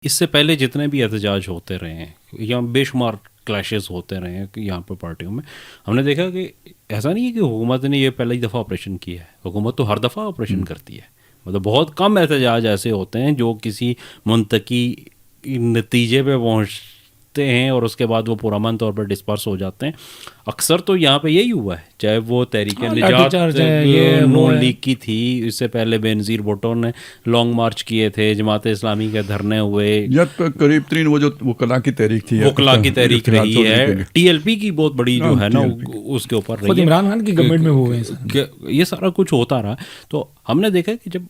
اس سے پہلے جتنے بھی احتجاج ہوتے رہے ہیں یا بے شمار کلیشز ہوتے رہے ہیں یہاں پہ پارٹیوں میں، ہم نے دیکھا کہ ایسا نہیں ہے کہ حکومت نے یہ پہلی دفعہ آپریشن کیا ہے، حکومت تو ہر دفعہ آپریشن کرتی ہے. مطلب بہت کم احتجاج ایسے ہوتے ہیں جو کسی منطقی نتیجے پہ پہنچتے ہیں اور اس کے بعد وہ پرامن طور پر ڈسپرس ہو جاتے ہیں. اکثر تو یہاں پہ یہی ہوا ہے، چاہے وہ تحریک نجات نون لیگ کی تھی، اس سے پہلے بے نظیر بھٹو نے لانگ مارچ کیے تھے، جماعت اسلامی کے دھرنے ہوئے، یا قریب ترین وہ جو وکلا کی تحریک تھی، وکلا کی تحریک رہی ہے، ٹی ایل پی کی بہت بڑی جو ہے نا اس کے اوپر رہی ہے، عمران خان کی گورنمنٹ میں ہوئے ہیں، یہ سارا کچھ ہوتا رہا. تو ہم نے دیکھا کہ جب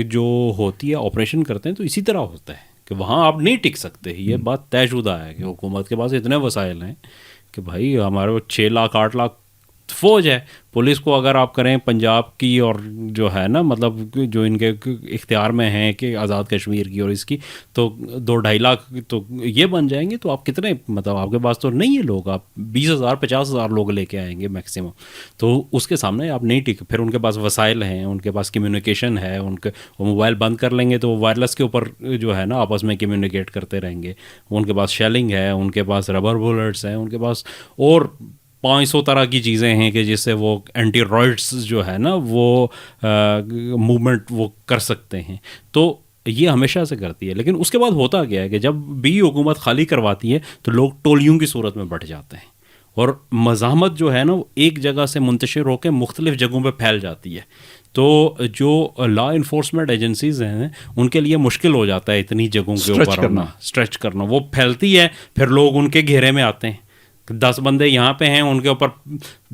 جو ہوتی ہے آپریشن کرتے ہیں تو اسی طرح ہوتا ہے کہ وہاں آپ نہیں ٹک سکتے. یہ بات طے شدہ ہے کہ حکومت کے پاس اتنے وسائل ہیں کہ بھائی ہمارے 6 لاکھ 8 لاکھ فوج ہے. پولیس کو اگر آپ کریں پنجاب کی اور جو ہے نا مطلب جو ان کے اختیار میں ہیں کہ آزاد کشمیر کی اور اس کی، تو 2-2.5 لاکھ تو یہ بن جائیں گے. تو آپ کتنے مطلب آپ کے پاس تو نہیں ہے لوگ، آپ 20,000 50,000 لوگ لے کے آئیں گے میکسیمم. تو اس کے سامنے آپ نہیں ٹک. پھر ان کے پاس وسائل ہیں، ان کے پاس کمیونیکیشن ہے، ان کے وہ موبائل بند کر لیں گے تو وائرلیس کے اوپر جو ہے نا آپس میں کمیونیکیٹ کرتے رہیں گے. ان کے پاس شیلنگ ہے، ان کے پاس ربر بولٹس ہیں، ان کے پاس اور 500 طرح کی چیزیں ہیں کہ جس سے وہ اینٹی رائٹس جو ہے نا وہ موومنٹ وہ کر سکتے ہیں. تو یہ ہمیشہ سے کرتی ہے. لیکن اس کے بعد ہوتا کیا ہے کہ جب بھی حکومت خالی کرواتی ہے تو لوگ ٹولیوں کی صورت میں بڑھ جاتے ہیں اور مزاحمت جو ہے نا وہ ایک جگہ سے منتشر ہو کے مختلف جگہوں پہ پھیل جاتی ہے. تو جو لا انفورسمنٹ ایجنسیز ہیں ان کے لیے مشکل ہو جاتا ہے اتنی جگہوں کے اوپر اسٹریچ کرنا. وہ پھیلتی ہے، پھر لوگ ان کے گھیرے میں آتے ہیں. 10 بندے یہاں پہ ہیں، ان کے اوپر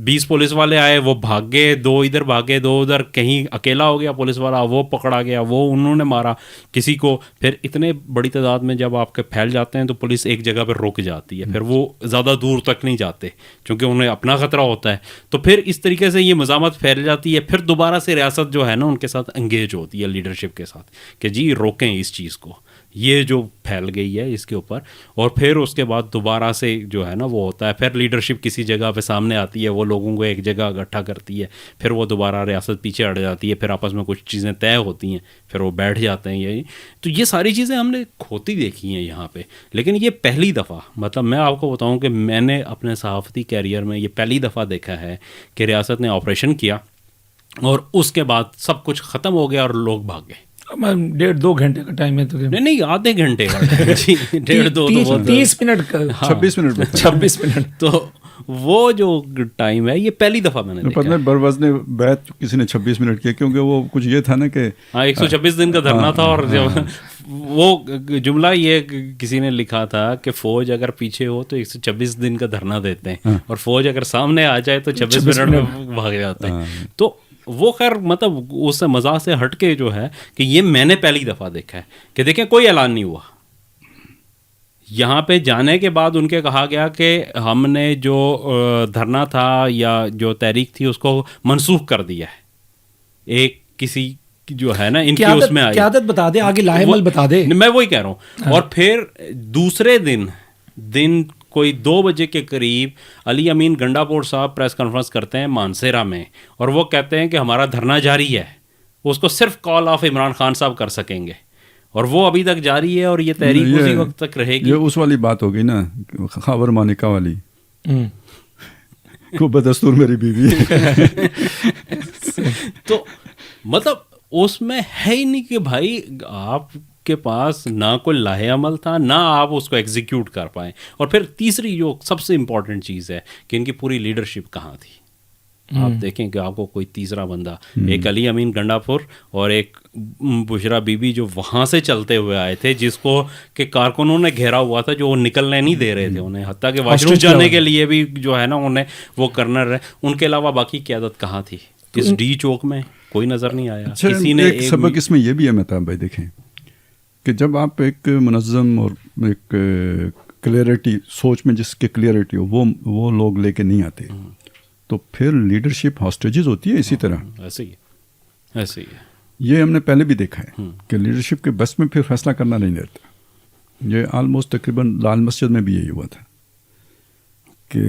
20 پولیس والے آئے، وہ بھاگ گئے، 2 ادھر بھاگے، 2 ادھر، کہیں اکیلا ہو گیا پولیس والا، وہ پکڑا گیا، وہ انہوں نے مارا کسی کو. پھر اتنے بڑی تعداد میں جب آپ کے پھیل جاتے ہیں تو پولیس ایک جگہ پہ رک جاتی ہے، پھر وہ زیادہ دور تک نہیں جاتے چونکہ انہیں اپنا خطرہ ہوتا ہے. تو پھر اس طریقے سے یہ مزاحمت پھیل جاتی ہے. پھر دوبارہ سے ریاست جو ہے نا ان کے ساتھ انگیج ہوتی ہے، لیڈرشپ کے ساتھ، کہ جی روکیں اس چیز کو، یہ جو پھیل گئی ہے اس کے اوپر. اور پھر اس کے بعد دوبارہ سے جو ہے نا وہ ہوتا ہے، پھر لیڈرشپ کسی جگہ پہ سامنے آتی ہے، وہ لوگوں کو ایک جگہ اکٹھا کرتی ہے، پھر وہ دوبارہ ریاست پیچھے ہٹ جاتی ہے، پھر آپس میں کچھ چیزیں طے ہوتی ہیں، پھر وہ بیٹھ جاتے ہیں. یہی تو یہ ساری چیزیں ہم نے ہوتی دیکھی ہیں یہاں پہ. لیکن یہ پہلی دفعہ، مطلب میں آپ کو بتاؤں کہ میں نے اپنے صحافتی کیریئر میں یہ پہلی دفعہ دیکھا ہے کہ ریاست نے آپریشن کیا اور اس کے بعد سب کچھ ختم ہو گیا اور لوگ بھاگ گئے. 1.5-2 گھنٹے کا ٹائم ہے تو نہیں آدھے گھنٹے کا 30 منٹ کا 26 منٹ تو وہ جو ٹائم ہے یہ پہلی دفعہ میں نے دیکھا. بروزن بیعت کسی نے 26 منٹ کیا، کیونکہ وہ کچھ یہ تھا نا کہ 126 دن کا دھرنا تھا. اور وہ جملہ یہ کسی نے لکھا تھا کہ فوج اگر پیچھے ہو تو 126 دن کا دھرنا دیتے ہیں اور فوج اگر سامنے آ جائے تو 26 منٹ میں بھاگ جاتے ہیں. تو وہ خیر مطلب اس سے مزاح سے ہٹ کے جو ہے کہ یہ میں نے پہلی دفعہ دیکھا ہے کہ دیکھیں کوئی اعلان نہیں ہوا. یہاں پہ جانے کے بعد ان کے کہا گیا کہ ہم نے جو دھرنا تھا یا جو تحریک تھی اس کو منسوخ کر دیا ہے. ایک کسی جو ہے نا ان کی اس میں آئی قیادت بتا دے، آگے لاہ عمل بتا دے. میں وہی کہہ رہا ہوں. اور پھر دوسرے دن کوئی 2 بجے کے قریب علی امین گنڈا پور صاحب پریس کانفرنس کرتے ہیں مانسیرا میں اور وہ کہتے ہیں کہ ہمارا دھرنا جاری ہے. اس کو صرف کال آف عمران خان صاحب کر سکیں گے اور وہ ابھی تک جاری ہے اور یہ تحریک اسی وقت تک رہے گی. یہ اس والی بات ہو گئی نا خاور مانکا والی، کو بدستور میری بیوی. تو مطلب اس میں ہے ہی نہیں کہ بھائی آپ کے پاس نہ کوئی لاہ عمل تھا، نہ آپ اس کو ایگزیکیوٹ کر پائیں. اور پھر تیسری جو سب سے امپورٹنٹ چیز ہے کہ ان کی پوری لیڈرشپ کہاں تھی. آپ دیکھیں کہ آپ کو کوئی تیسرا بندہ، ایک علی امین گنڈا پور اور ایک بشرا بی بی جو وہاں سے چلتے ہوئے آئے تھے، جس کو کہ کارکنوں نے گھیرا ہوا تھا جو وہ نکلنے نہیں دے رہے تھے انہیں، حتیٰ کہ واش روم جانے کے لیے بھی جو ہے نا انہیں وہ کرنا رہے. ان کے علاوہ باقی قیادت کہاں تھی؟ اس ڈی چوک میں کوئی نظر نہیں آیا. کسی نے ایک سبق اس میں یہ بھی ہے مہتاب بھائی، دیکھیں کہ جب آپ ایک منظم اور ایک کلیئرٹی سوچ میں جس کی کلیئرٹی ہو وہ لوگ لے کے نہیں آتے تو پھر لیڈرشپ ہاسٹیجز ہوتی ہے. اسی طرح ایسے ہی ہے. یہ ہم نے پہلے بھی دیکھا ہے کہ لیڈرشپ کے بس میں پھر فیصلہ کرنا نہیں دیتا. یہ آلموسٹ تقریباً لال مسجد میں بھی یہی ہوا تھا کہ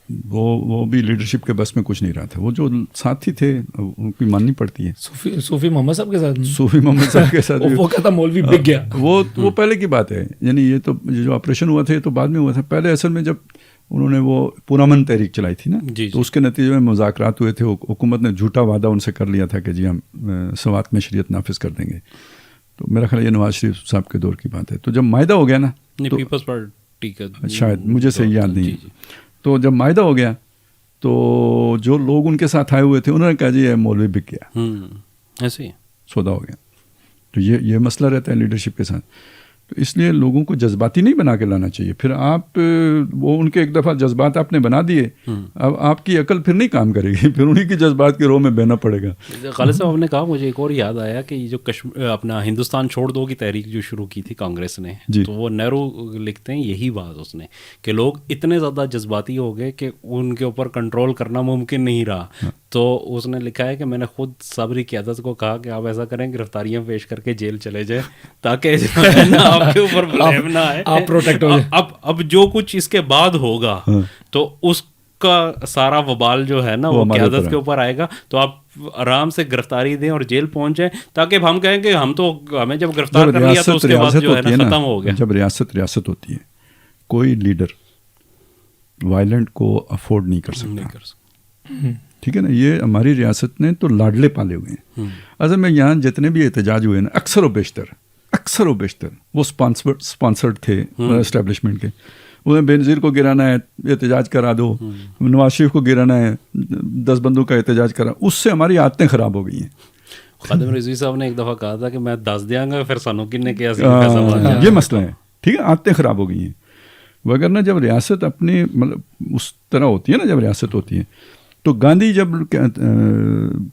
وہ بھی لیڈرشپ کے بس میں کچھ نہیں رہا تھا. وہ جو ساتھی تھے ان کی ماننی پڑتی ہے. صوفی محمد صاحب کے ساتھ صوفی محمد صاحب کے ساتھ وہ کہتا مولوی بک گیا. وہ پہلے کی بات ہے. یعنی یہ تو جو آپریشن ہوا تھا یہ تو بعد میں ہوا تھا. پہلے اصل میں جب انہوں نے وہ پرامن تحریک چلائی تھی نا, تو اس کے نتیجے میں مذاکرات ہوئے تھے. حکومت نے جھوٹا وعدہ ان سے کر لیا تھا کہ جی ہم سوات میں شریعت نافذ کر دیں گے. تو میرا خیال یہ نواز شریف صاحب کے دور کی بات ہے. تو جب معاہدہ ہو گیا نا, پیپلز پارٹی کا شاید مجھے صحیح یاد نہیں, تو جب معاہدہ ہو گیا تو جو لوگ ان کے ساتھ آئے ہوئے تھے انہوں نے کہا جی یہ مولوی بک گیا, ایسے ہی سودا ہو گیا. تو یہ مسئلہ رہتا ہے لیڈرشپ کے ساتھ. تو اس لیے لوگوں کو جذباتی نہیں بنا کے لانا چاہیے. پھر آپ وہ ان کے ایک دفعہ جذبات آپ نے بنا دیے, اب آپ کی عقل پھر نہیں کام کرے گی, پھر انہیں کی جذبات کے رو میں بہنا پڑے گا. خالد صاحب آپ نے کہا, مجھے ایک اور یاد آیا کہ یہ جو اپنا ہندوستان چھوڑ دو کی تحریک جو شروع کی تھی کانگریس نے, تو وہ نہرو لکھتے ہیں یہی بات اس نے کہ لوگ اتنے زیادہ جذباتی ہو گئے کہ ان کے اوپر کنٹرول کرنا ممکن نہیں رہا. تو اس نے لکھا ہے کہ میں نے خود صابری قیادت کو کہا کہ آپ ایسا کریں گرفتاریاں پیش کر کے جیل چلے جائیں تاکہ آپ کے اوپر بلیم نہ آئے, آپ پروٹیکٹ ہو جائیں. اب جو کچھ اس کے بعد ہوگا تو اس کا سارا وبال جو ہے نا وہ قیادت کے اوپر آئے گا. تو آپ آرام سے گرفتاری دیں اور جیل پہنچ جائیں تاکہ ہم کہیں کہ ہمیں جب گرفتار کر لیا تو اس کے بعد جو ہے نا ختم ہو گیا. جب ریاست ہوتی ہے, کوئی لیڈر وائلنٹ کو افورڈ نہیں کر سکتا. ٹھیک ہے نا, یہ ہماری ریاست نے تو لاڈلے پالے ہوئے ہیں. اصل میں یہاں جتنے بھی احتجاج ہوئے نا اکثر و بیشتر وہ اسپانسرڈ تھے اسٹیبلشمنٹ کے. انہیں بے نظیر کو گرانا ہے احتجاج کرا دو, نواز شریف کو گرانا ہے 10 بندوں کا احتجاج کرا, اس سے ہماری عادتیں خراب ہو گئی ہیں. خادم رضوی صاحب نے ایک دفعہ کہا تھا کہ میں 10 دیاں گا پھر سانو کن نے کیا, یہ مسئلہ ہے. ٹھیک ہے, عادتیں خراب ہو گئی ہیں. وگرنہ جب ریاست اپنی مطلب اس طرح ہوتی ہے نا, جب ریاست ہوتی ہے تو گاندھی جب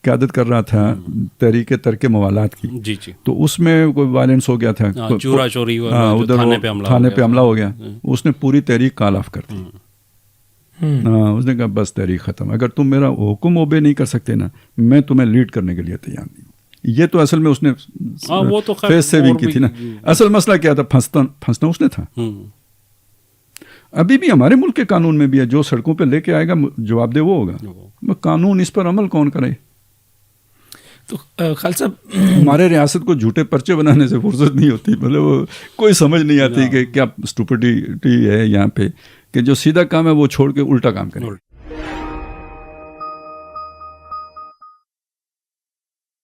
قیادت کر رہا تھا تحریک ترک موالات کی, تو اس میں کوئی وائلنس ہو گیا تھا, چورا چوری ہوا, ادھر تھانے پہ حملہ ہو گیا, اس نے پوری تحریک کال آف کر دی. اس نے کہا بس تحریک ختم, اگر تم میرا حکم اوبے نہیں کر سکتے نا میں تمہیں لیڈ کرنے کے لیے تیار نہیں ہوں. یہ تو اصل میں اس نے فیس سیونگ کی تھی نا. اصل مسئلہ کیا تھا, پھنسنا اس نے تھا. ابھی بھی ہمارے ملک کے قانون میں بھی ہے, جو سڑکوں پہ لے کے آئے گا جواب دہ وہ ہوگا. قانون اس پر عمل کون کرے؟ تو خالد صاحب ہمارے ریاست کو جھوٹے پرچے بنانے سے فرصت نہیں ہوتی. مطلب وہ کوئی سمجھ نہیں آتی کہ کیا اسٹوپڈیٹی ہے یہاں پہ کہ جو سیدھا کام ہے وہ چھوڑ کے الٹا کام کرے.